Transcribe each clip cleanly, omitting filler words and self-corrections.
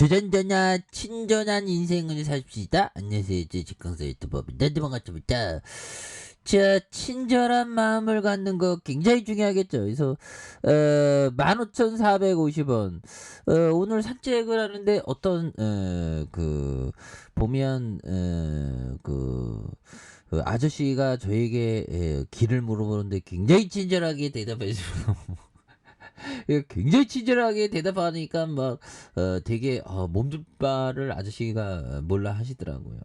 조전전야 친절한 인생을 삽시다. 안녕하세요. 저 직강사 유튜버입니다. 네, 반갑습니다. 자, 친절한 마음을 갖는 거 굉장히 중요하겠죠. 그래서 15,450원. 오늘 산책을 하는데 어떤 보면 그 아저씨가 저에게 길을 물어보는데 굉장히 친절하게 대답해 주고 굉장히 친절하게 대답하니까 막 되게 몸둘바를 아저씨가 몰라 하시더라고요.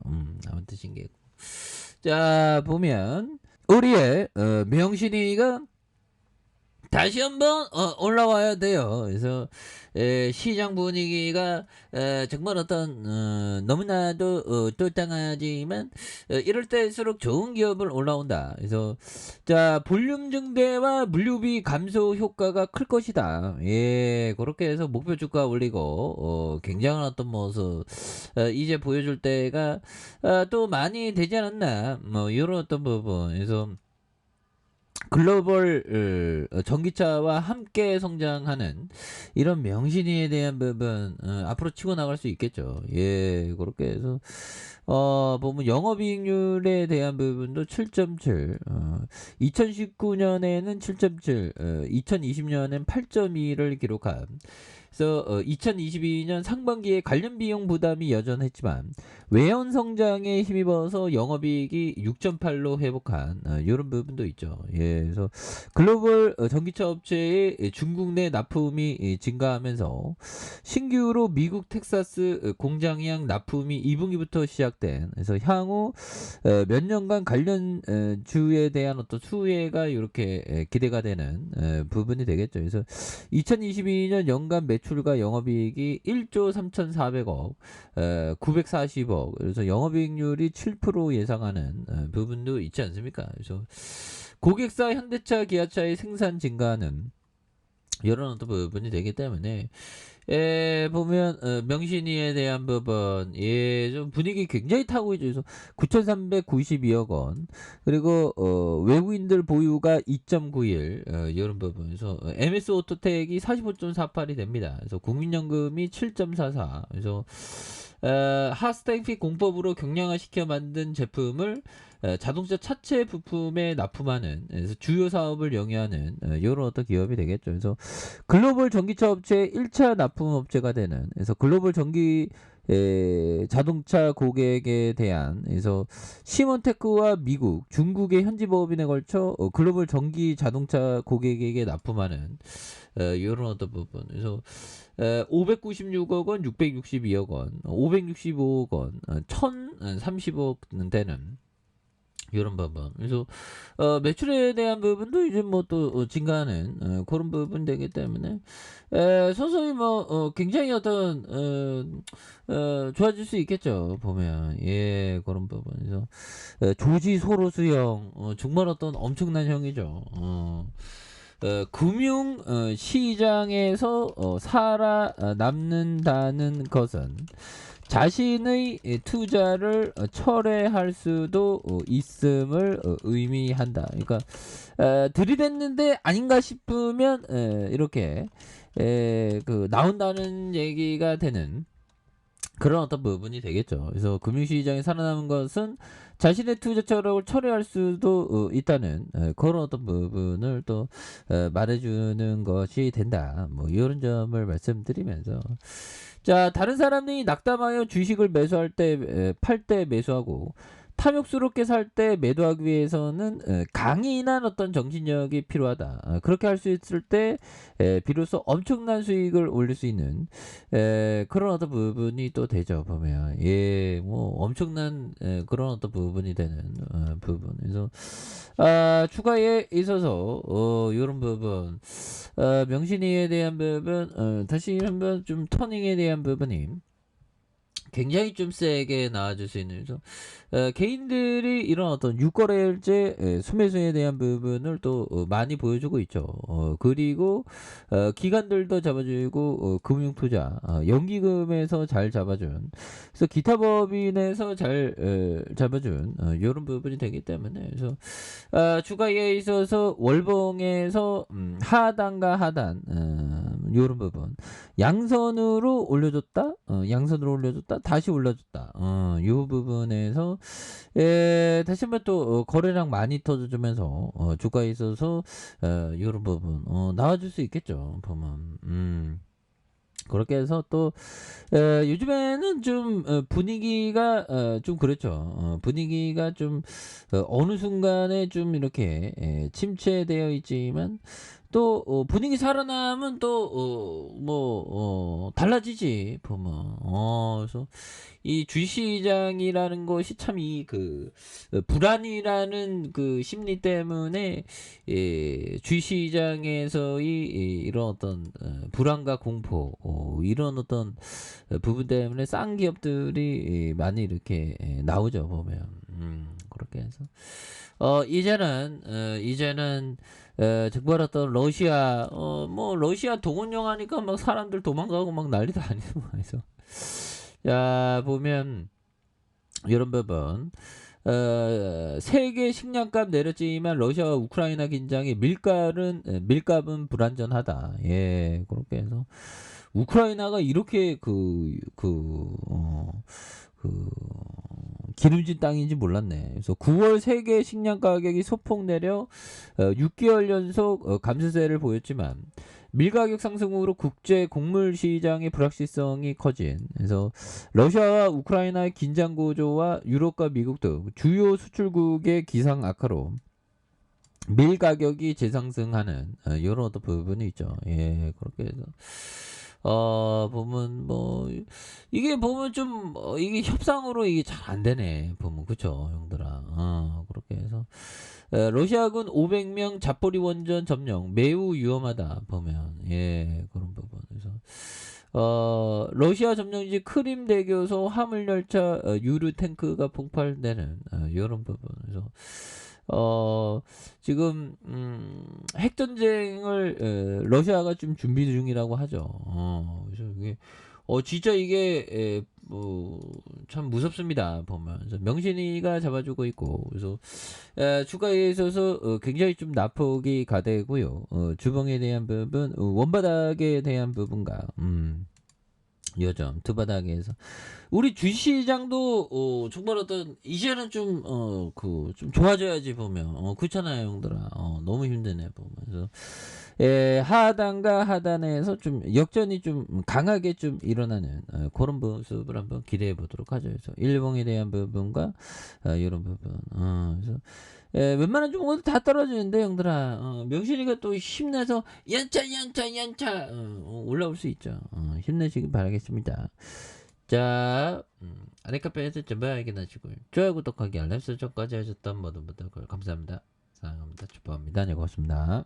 아무튼 신기했고. 자, 보면 우리의 명신이가 다시 한번 올라와야 돼요. 그래서 시장 분위기가 정말 어떤 너무나도 똘땅하지만 이럴 때일수록 좋은 기업을 올라온다. 그래서 자, 볼륨 증대와 물류비 감소 효과가 클 것이다. 예, 그렇게 해서 목표 주가 올리고 굉장한 어떤 모습 이제 보여줄 때가 또 많이 되지 않았나, 뭐 이런 어떤 부분. 그래서 글로벌 전기차와 함께 성장하는 이런 명신이에 대한 부분 앞으로 치고 나갈 수 있겠죠. 예, 그렇게 해서 보면 영업이익률에 대한 부분도 7.7, 2019년에는 7.7, 2020년엔 8.2를 기록한. 그래서 2022년 상반기에 관련 비용 부담이 여전했지만 외연 성장에 힘입어서 영업이익이 6.8로 회복한 이런 부분도 있죠. 예, 그래서 글로벌 전기차 업체의 중국 내 납품이 증가하면서 신규로 미국 텍사스 공장량 납품이 2분기부터 시작된, 그래서 향후 몇 년간 관련 주에 대한 어떤 수혜가 이렇게 기대가 되는 부분이 되겠죠. 그래서 2022년 연간 매출과 영업이익이 1조 3,400억, 940억. 그래서 영업이익률이 7% 예상하는 부분도 있지 않습니까? 그래서 고객사 현대차, 기아차의 생산 증가는 이런 어떤 부분이 되기 때문에 보면 명신이에 대한 부분, 좀 분위기 굉장히 타고 있죠. 그래서 9,392억 원, 그리고 외국인들 보유가 2.91, 이런 부분에서 MS 오토텍이 45.48이 됩니다. 그래서 국민연금이 7.44. 그래서 하스탱핏 공법으로 경량화시켜 만든 제품을 자동차 차체 부품에 납품하는, 그래서 주요 사업을 영위하는 이런 어떤 기업이 되겠죠. 그래서 글로벌 전기차 업체의 1차 납품 업체가 되는, 그래서 글로벌 전기 자동차 고객에 대한, 그래서 시몬테크와 미국, 중국의 현지 법인에 걸쳐 글로벌 전기 자동차 고객에게 납품하는 이런 어떤 부분. 그래서 596억 원, 662억 원, 565억 원, 1,030억 되는 이런 부분. 그래서 매출에 대한 부분도 이제 뭐 또 증가하는 그런 부분 되기 때문에 서서히 뭐 굉장히 어떤 좋아질 수 있겠죠. 보면 예, 그런 부분에서 조지 소로스형, 정말 어떤 엄청난 형이죠. 금융 시장에서 살아남는다는 것은 자신의 투자를 철회할 수도 있음을 의미한다. 그러니까 들이댔는데 아닌가 싶으면 이렇게 나온다는 얘기가 되는 그런 어떤 부분이 되겠죠. 그래서 금융시장에 살아남은 것은 자신의 투자 철학을 철회할 수도 있다는 그런 어떤 부분을 또 말해주는 것이 된다. 뭐 이런 점을 말씀드리면서, 자, 다른 사람이 낙담하여 주식을 매수할 때, 팔 때 매수하고 탐욕스럽게 살 때 매도하기 위해서는 강인한 어떤 정신력이 필요하다. 그렇게 할 수 있을 때 비로소 엄청난 수익을 올릴 수 있는 그런 어떤 부분이 또 되죠. 보면 예, 뭐 엄청난 그런 어떤 부분이 되는 부분. 그래서 추가에 있어서 이런 부분, 명신이에 대한 부분, 다시 한번 좀 터닝에 대한 부분이 굉장히 좀 세게 나와줄 수 있는, 그래서 개인들이 이런 어떤 유거래일제 수매수에 대한 부분을 또 많이 보여주고 있죠. 그리고 기관들도 잡아주고 금융투자, 연기금에서 잘 잡아준, 그래서 기타 법인에서 잘 잡아준 이런 부분이 되기 때문에, 그래서 주가에 있어서 월봉에서 하단과 하단 요런 부분 양선으로 올려줬다, 양선으로 올려줬다, 다시 올려줬다, 요 부분에서 다시 한번 또 거래량 많이 터져주면서 주가에 있어서 요런 부분 나와줄 수 있겠죠, 보면. 그렇게 해서 또 요즘에는 좀 분위기가 좀 그렇죠. 분위기가 좀 어느 순간에 좀 이렇게 침체되어 있지만, 또 분위기 살아나면 또 달라지지 보면. 그래서 이 주시장이라는 것이 참 이 그 불안이라는 그 심리 때문에 주시장에서의 이런 어떤 불안과 공포, 이런 어떤 부분 때문에 싼 기업들이 많이 이렇게 나오죠 보면. 그렇게 해서 이제는 정말 어떤 러시아, 뭐 러시아 동원령 하니까 막 사람들 도망가고 막 난리도 아니고 해서, 자 보면 이런 부분, 세계 식량값 내렸지만 러시아와 우크라이나 긴장이 밀값은 불안전하다. 예, 그렇게 해서 우크라이나가 이렇게 기름진 땅인지 몰랐네. 그래서 9월 세계 식량 가격이 소폭 내려 6개월 연속 감소세를 보였지만, 밀 가격 상승으로 국제 곡물 시장의 불확실성이 커진, 그래서 러시아와 우크라이나의 긴장 고조와 유럽과 미국 등 주요 수출국의 기상 악화로 밀 가격이 재상승하는 이런 어떤 부분이 있죠. 예, 그렇게 해서 보면 뭐 이게 보면 좀 이게 협상으로 이게 잘 안 되네 보면, 그쵸 형들아. 그렇게 해서 러시아군 500명 자포리 원전 점령 매우 위험하다 보면, 예, 그런 부분. 그래서 러시아 점령지 크림 대교소 화물열차 유류 탱크가 폭발되는 이런 부분. 그래서 지금 핵전쟁을 러시아가 좀 준비 중이라고 하죠. 그래서 이게 진짜 이게 참 무섭습니다 보면. 그래서 명신이가 잡아주고 있고, 그래서 주가에 있어서 굉장히 좀 낙폭이 가되고요. 주봉에 대한 부분, 원바닥에 대한 부분과 요점 두 바닥에서 우리 주시장도 정말 어떤 이제는 좀 좋아져야지 보면. 그렇잖아요 형들아. 너무 힘드네 보면. 그래서 하단과 하단에서 좀 역전이 좀 강하게 좀 일어나는 그런 모습을 한번 기대해 보도록 하죠. 그래서 일봉에 대한 부분과 이런 부분. 그래서 웬만한 종목도 다 떨어지는데 형들아, 명신이가 또 힘내서 연차 올라올 수 있죠. 힘내시길 바라겠습니다. 자, 아래카페에서 전부하게 나시고 좋아요, 구독하기, 알람 설정까지 하셨던 모든 분들 감사합니다. 사랑합니다. 축복합니다. 네, 고맙습니다.